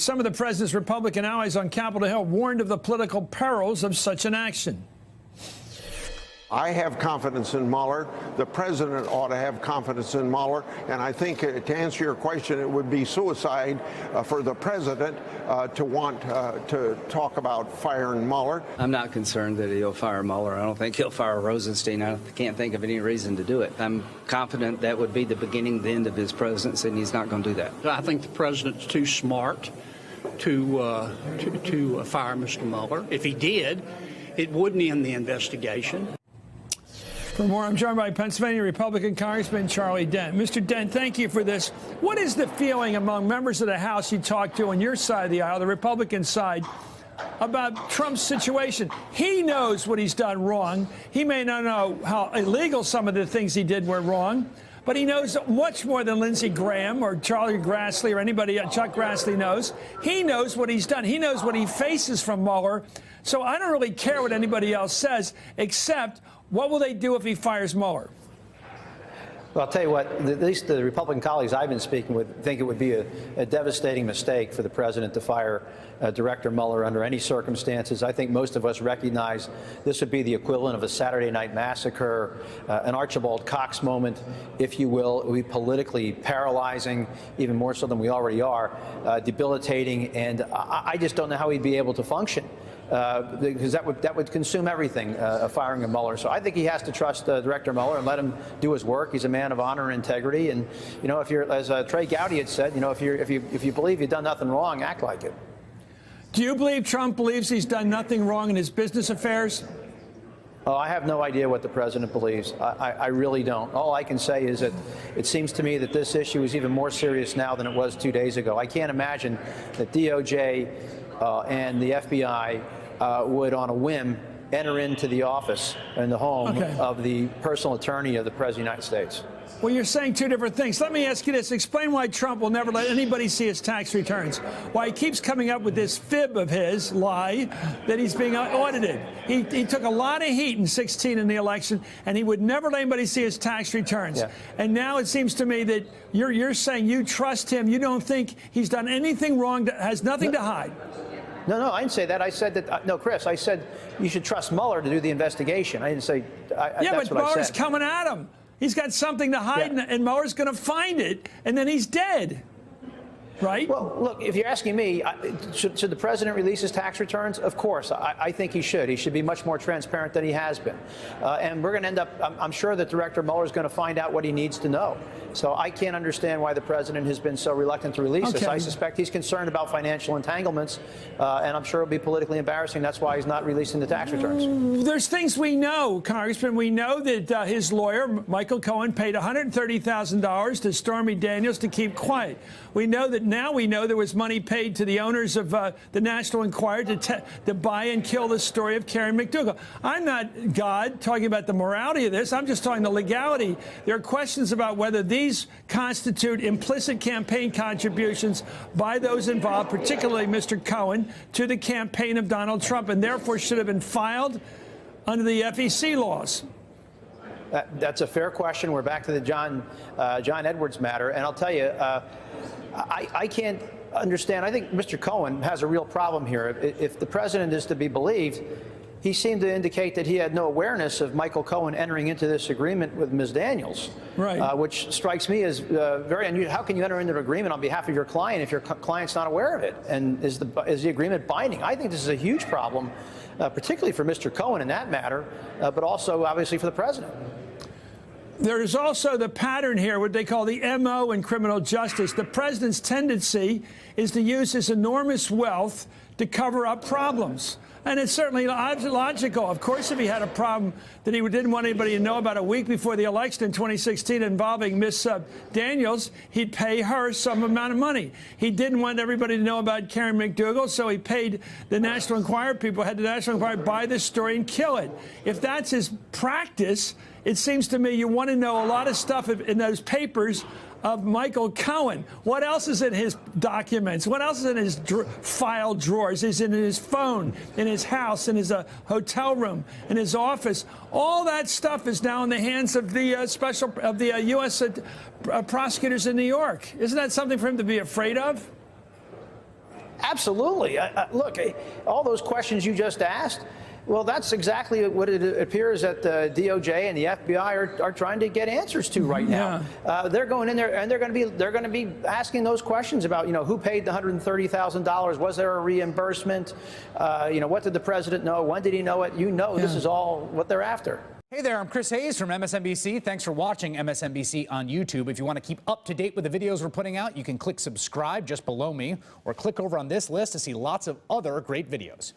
Some of the president's Republican allies on Capitol Hill warned of the political perils of such an action. I have confidence in Mueller. The president ought to have confidence in Mueller. And I think, to answer your question, it would be suicide for the president to want to talk about firing Mueller. I'm not concerned that he'll fire Mueller. I don't think he'll fire Rosenstein. I can't think of any reason to do it. I'm confident that would be the beginning, the end of his presidency, and he's not going to do that. I think the president's too smart to fire Mr. Mueller. If he did, it wouldn't end the investigation. For more, I'm joined by Pennsylvania Republican Congressman Charlie Dent. Mr. Dent, thank you for this. What is the feeling among members of the House you talk to on your side of the aisle, the Republican side, about Trump's situation? He knows what he's done wrong. He may not know how illegal some of the things he did were wrong, but he knows much more than Lindsey Graham or Charlie Grassley or anybody, Chuck Grassley knows. He knows what he's done. He knows what he faces from Mueller. So I don't really care what anybody else says, except what will they do if he fires Mueller? Well, I'll tell you what, at least the Republican colleagues I've been speaking with think it would be a devastating mistake for the president to fire Director Mueller under any circumstances. I think most of us recognize this would be the equivalent of a Saturday Night Massacre, an Archibald Cox moment, if you will. It would be politically paralyzing, even more so than we already are, debilitating, and I just don't know how he'd be able to function. Because that would consume everything, firing of Mueller. So I think he has to trust Director Mueller and let him do his work. He's a man of honor and integrity. And you know, if you're, as Trey Gowdy had said, you know, if you believe you've done nothing wrong, act like it. Do you believe Trump believes he's done nothing wrong in his business affairs? Oh, I have no idea what the president believes. I really don't. All I can say is that it seems to me that this issue is even more serious now than it was 2 days ago. I can't imagine that DOJ and the FBI would, on a whim, enter into the office and the home of the personal attorney of the President of the United States. Well, you're saying two different things. Let me ask you this. Explain why Trump will never let anybody see his tax returns. Why he keeps coming up with this fib of his, lie, that he's being audited. He took a lot of heat in 2016 in the election, and he would never let anybody see his tax returns. Yeah. And now it seems to me that you're saying you trust him. You don't think he's done anything wrong, has nothing to hide. No, I didn't say that. I said that, no, Chris, I said you should trust Mueller to do the investigation. I didn't say, yeah, that's but what Mueller's I said. coming at him. He's got something to hide, and Mueller's going to find it, and then he's dead. Right? Well, look, if you're asking me, should the president release his tax returns? Of course. I think he should. He should be much more transparent than he has been. And we're going to end up, I'm sure that Director Mueller is going to find out what he needs to know. So I can't understand why the president has been so reluctant to release this. I suspect he's concerned about financial entanglements, and I'm sure it'll be politically embarrassing. That's why he's not releasing the tax returns. There's things we know, Congressman. We know that his lawyer, Michael Cohen, paid $130,000 to Stormy Daniels to keep quiet. We know that now we know there was money paid to the owners of the National Enquirer to buy and kill the story of Karen McDougal. I'm not God talking about the morality of this. I'm just talking the legality. There are questions about whether these constitute implicit campaign contributions by those involved, particularly Mr. Cohen, to the campaign of Donald Trump, and therefore should have been filed under the FEC laws. That's a fair question. We're back to the John Edwards matter, and I'll tell you, I can't understand. I think Mr. Cohen has a real problem here. If the president is to be believed, he seemed to indicate that he had no awareness of Michael Cohen entering into this agreement with Ms. Daniels, which strikes me as very unusual. How can you enter into an agreement on behalf of your client if your client's not aware of it? And is the agreement binding? I think this is a huge problem, particularly for Mr. Cohen in that matter, but also obviously for the president. There is also the pattern here, what they call the MO in criminal justice. The president's tendency is to use his enormous wealth to cover up problems. And it's certainly logical. Of course, if he had a problem that he didn't want anybody to know about a week before the election in 2016 involving Miss Daniels, he'd pay her some amount of money. He didn't want everybody to know about Karen McDougal, so he paid the National Enquirer people, had the National Enquirer buy this story and kill it. If that's his practice, it seems to me you want to know a lot of stuff in those papers of Michael Cohen. What else is in his documents? What else is in his file drawers? Is in his phone, in his house, in his hotel room, in his office? All that stuff is now in the hands of the U.S. prosecutors in New York. Isn't that something for him to be afraid of? Absolutely. Look, all those questions you just asked, well, that's exactly what it appears that the DOJ and the FBI are trying to get answers to right now. They're going in there and they're going to be asking those questions about, who paid the $130,000? Was there a reimbursement? What did the president know? When did he know it? This is all what they're after. Hey there, I'm Chris Hayes from MSNBC. Thanks for watching MSNBC on YouTube. If you want to keep up to date with the videos we're putting out, you can click subscribe just below me or click over on this list to see lots of other great videos.